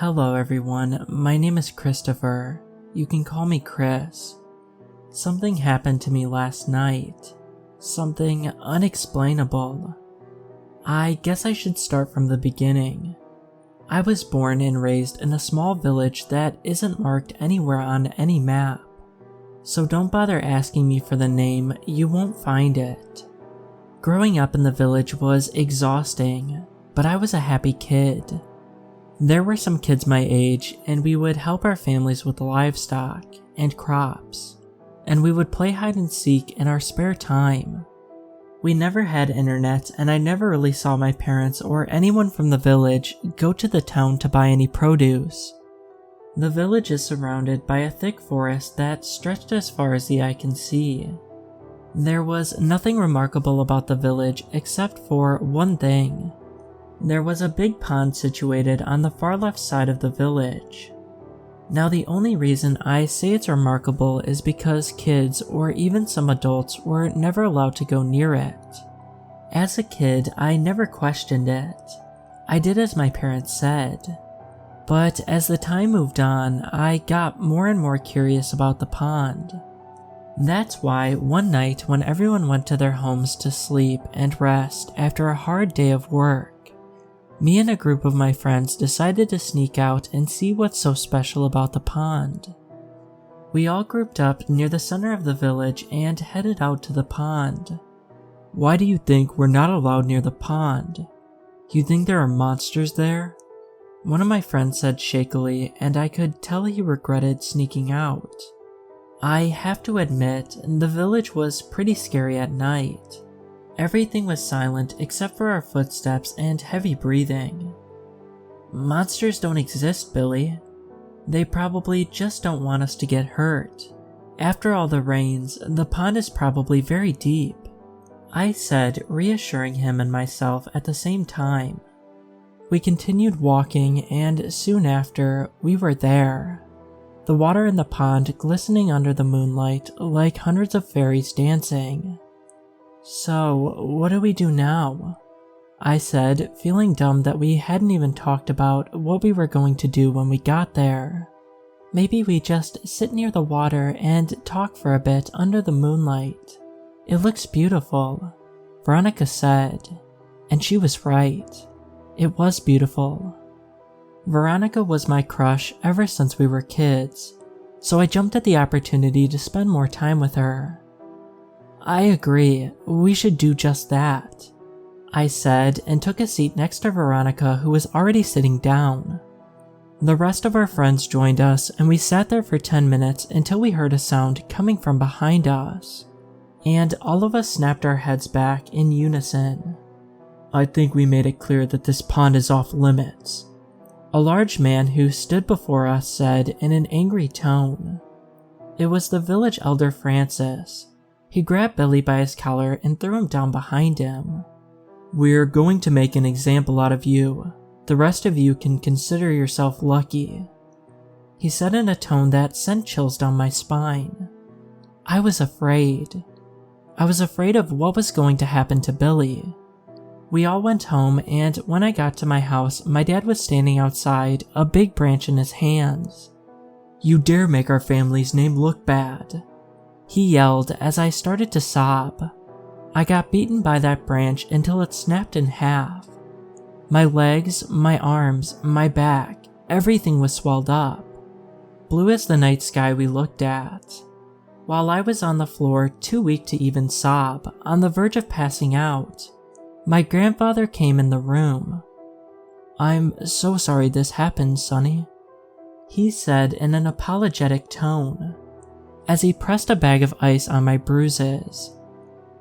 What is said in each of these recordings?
Hello everyone, my name is Christopher. You can call me Chris. Something happened to me last night. Something unexplainable. I guess I should start from the beginning. I was born and raised in a small village that isn't marked anywhere on any map. So don't bother asking me for the name, you won't find it. Growing up in the village was exhausting, but I was a happy kid. There were some kids my age, and we would help our families with livestock and crops, and we would play hide and seek in our spare time. We never had internet, and I never really saw my parents or anyone from the village go to the town to buy any produce. The village is surrounded by a thick forest that stretched as far as the eye can see. There was nothing remarkable about the village except for one thing. There was a big pond situated on the far left side of the village. Now the only reason I say it's remarkable is because kids or even some adults were never allowed to go near it. As a kid, I never questioned it. I did as my parents said. But as the time moved on, I got more and more curious about the pond. That's why one night when everyone went to their homes to sleep and rest after a hard day of work, me and a group of my friends decided to sneak out and see what's so special about the pond. We all grouped up near the center of the village and headed out to the pond. Why do you think we're not allowed near the pond? You think there are monsters there? One of my friends said shakily, and I could tell he regretted sneaking out. I have to admit, the village was pretty scary at night. Everything was silent except for our footsteps and heavy breathing. Monsters don't exist, Billy. They probably just don't want us to get hurt. After all the rains, the pond is probably very deep, I said, reassuring him and myself at the same time. We continued walking, and soon after, we were there. The water in the pond glistening under the moonlight like hundreds of fairies dancing. So, what do we do now? I said, feeling dumb that we hadn't even talked about what we were going to do when we got there. Maybe we just sit near the water and talk for a bit under the moonlight. It looks beautiful, Veronica said, and she was right. It was beautiful. Veronica was my crush ever since we were kids, so I jumped at the opportunity to spend more time with her. I agree, we should do just that, I said and took a seat next to Veronica, who was already sitting down. The rest of our friends joined us and we sat there for 10 minutes until we heard a sound coming from behind us, and all of us snapped our heads back in unison. I think we made it clear that this pond is off limits, a large man who stood before us said in an angry tone. It was the village elder Francis. He grabbed Billy by his collar and threw him down behind him. We're going to make an example out of you. The rest of you can consider yourself lucky, he said in a tone that sent chills down my spine. I was afraid. I was afraid of what was going to happen to Billy. We all went home, and when I got to my house, my dad was standing outside, a big branch in his hands. You dare make our family's name look bad, he yelled as I started to sob. I got beaten by that branch until it snapped in half. My legs, my arms, my back, everything was swelled up, blue as the night sky we looked at. While I was on the floor, too weak to even sob, on the verge of passing out, my grandfather came in the room. I'm so sorry this happened, Sonny, he said in an apologetic tone, as he pressed a bag of ice on my bruises.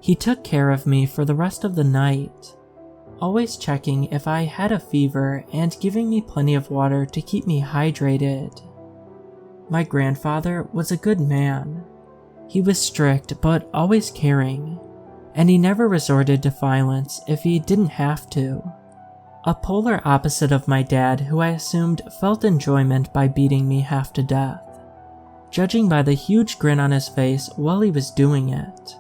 He took care of me for the rest of the night, always checking if I had a fever and giving me plenty of water to keep me hydrated. My grandfather was a good man. He was strict but always caring, and he never resorted to violence if he didn't have to. A polar opposite of my dad, who I assumed felt enjoyment by beating me half to death, judging by the huge grin on his face while he was doing it.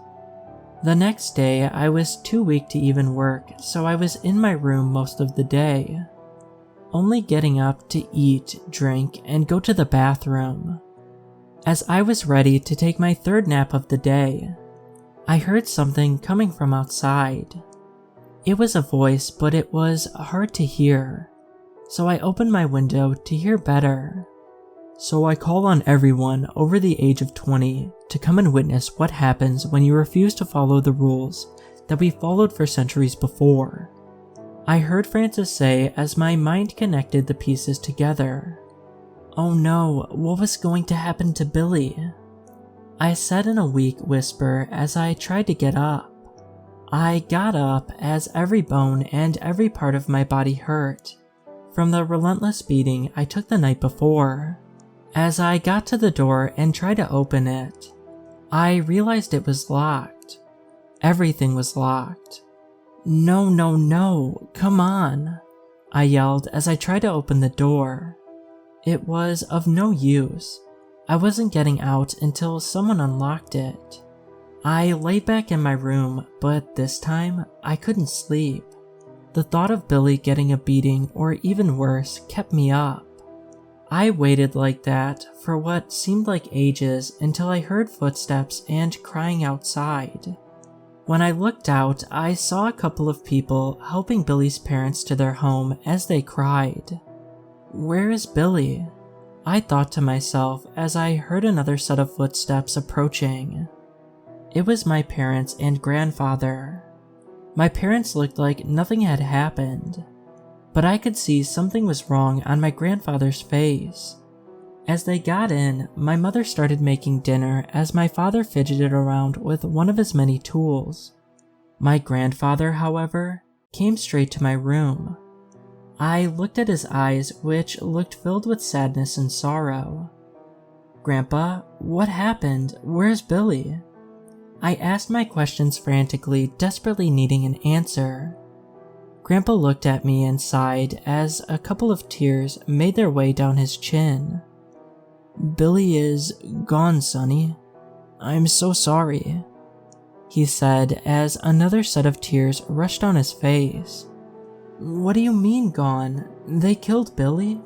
The next day, I was too weak to even work, so I was in my room most of the day. only getting up to eat, drink, and go to the bathroom. As I was ready to take my third nap of the day, I heard something coming from outside. It was a voice, but it was hard to hear, so I opened my window to hear better. So I call on everyone over the age of 20 to come and witness what happens when you refuse to follow the rules that we followed for centuries before. I heard Francis say as my mind connected the pieces together. Oh no, what was going to happen to Billy? I said in a weak whisper as I tried to get up. I got up as every bone and every part of my body hurt from the relentless beating I took the night before. As I got to the door and tried to open it, I realized it was locked. Everything was locked. No, no, no, come on, I yelled as I tried to open the door. It was of no use. I wasn't getting out until someone unlocked it. I lay back in my room, but this time I couldn't sleep. The thought of Billy getting a beating or even worse kept me up. I waited like that for what seemed like ages until I heard footsteps and crying outside. When I looked out, I saw a couple of people helping Billy's parents to their home as they cried. Where is Billy? I thought to myself as I heard another set of footsteps approaching. It was my parents and grandfather. My parents looked like nothing had happened, but I could see something was wrong on my grandfather's face. As they got in, my mother started making dinner as my father fidgeted around with one of his many tools. My grandfather, however, came straight to my room. I looked at his eyes, which looked filled with sadness and sorrow. Grandpa, what happened? Where's Billy? I asked my questions frantically, desperately needing an answer. Grandpa looked at me and sighed as a couple of tears made their way down his chin. Billy is gone, Sonny. I'm so sorry, he said as another set of tears rushed down his face. What do you mean gone? They killed Billy?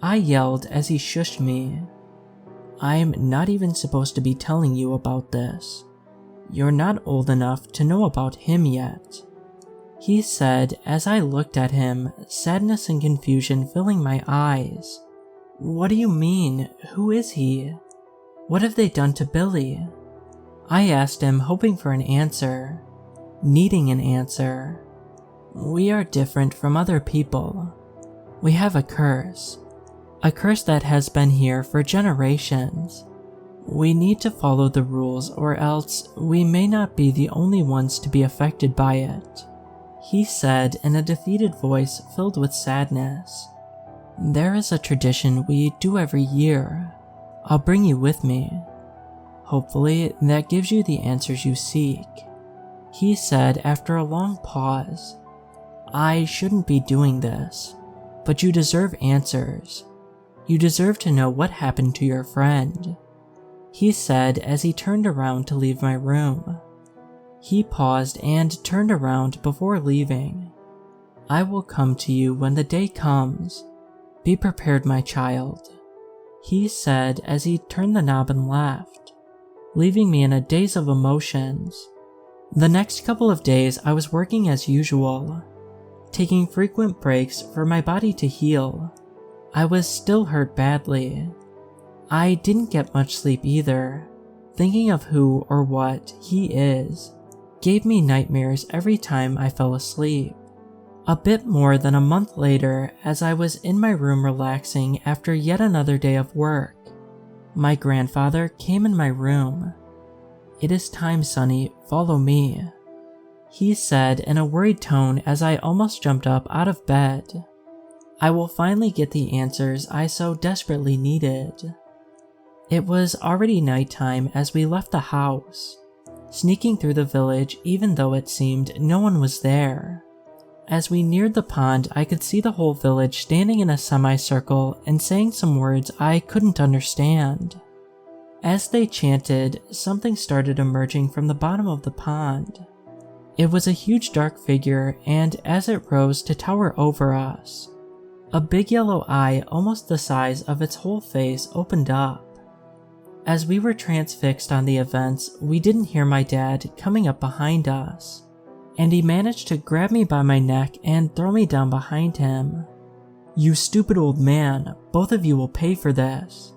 I yelled as he shushed me. I'm not even supposed to be telling you about this. You're not old enough to know about him yet, he said as I looked at him, sadness and confusion filling my eyes. What do you mean? Who is he? What have they done to Billy? I asked him, hoping for an answer, needing an answer. We are different from other people. We have a curse that has been here for generations. We need to follow the rules or else we may not be the only ones to be affected by it, he said in a defeated voice filled with sadness. There is a tradition we do every year. I'll bring you with me. Hopefully that gives you the answers you seek, he said after a long pause. I shouldn't be doing this, but you deserve answers. You deserve to know what happened to your friend, he said as he turned around to leave my room. He paused and turned around before leaving. I will come to you when the day comes. Be prepared, my child, he said as he turned the knob and left, leaving me in a daze of emotions. The next couple of days I was working as usual, taking frequent breaks for my body to heal. I was still hurt badly. I didn't get much sleep either. Thinking of who or what he is gave me nightmares every time I fell asleep. A bit more than a month later, as I was in my room relaxing after yet another day of work, my grandfather came in my room. It is time, Sonny, follow me, he said in a worried tone as I almost jumped up out of bed. I will finally get the answers I so desperately needed. It was already nighttime as we left the house, sneaking through the village even though it seemed no one was there. As we neared the pond, I could see the whole village standing in a semicircle and saying some words I couldn't understand. As they chanted, something started emerging from the bottom of the pond. It was a huge dark figure, and as it rose to tower over us, A big yellow eye almost the size of its whole face opened up. As we were transfixed on the events, we didn't hear my dad coming up behind us, and he managed to grab me by my neck and throw me down behind him. "You stupid old man, both of you will pay for this,"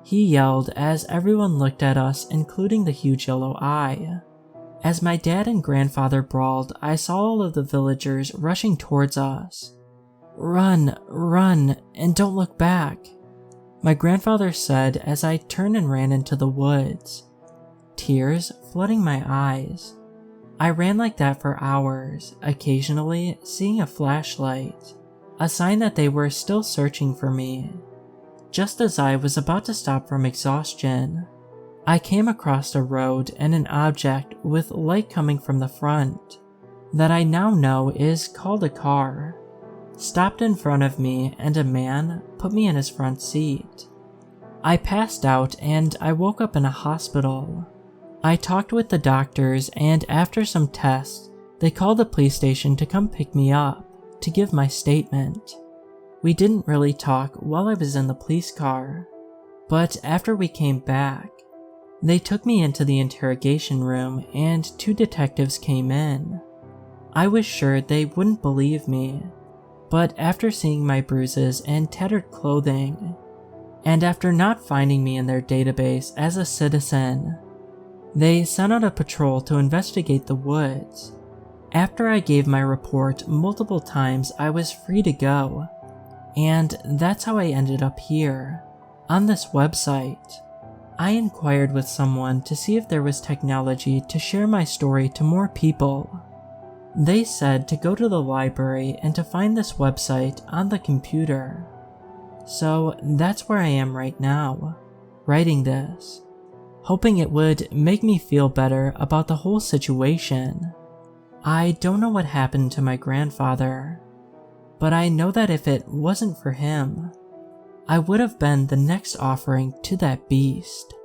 he yelled as everyone looked at us, including the huge yellow eye. As my dad and grandfather brawled, I saw all of the villagers rushing towards us. "Run, run, and don't look back," my grandfather said as I turned and ran into the woods, tears flooding my eyes. I ran like that for hours, occasionally seeing a flashlight, a sign that they were still searching for me. Just as I was about to stop from exhaustion, I came across a road and an object with light coming from the front that I now know is called a car stopped in front of me, and a man put me in his front seat. I passed out and I woke up in a hospital. I talked with the doctors, and after some tests, they called the police station to come pick me up to give my statement. We didn't really talk while I was in the police car, but after we came back, they took me into the interrogation room and 2 detectives came in. I was sure they wouldn't believe me, but after seeing my bruises and tattered clothing, and after not finding me in their database as a citizen, they sent out a patrol to investigate the woods. After I gave my report multiple times, I was free to go, and that's how I ended up here, on this website. I inquired with someone to see if there was technology to share my story to more people. They said to go to the library and to find this website on the computer. So that's where I am right now, writing this, hoping it would make me feel better about the whole situation. I don't know what happened to my grandfather, but I know that if it wasn't for him, I would have been the next offering to that beast.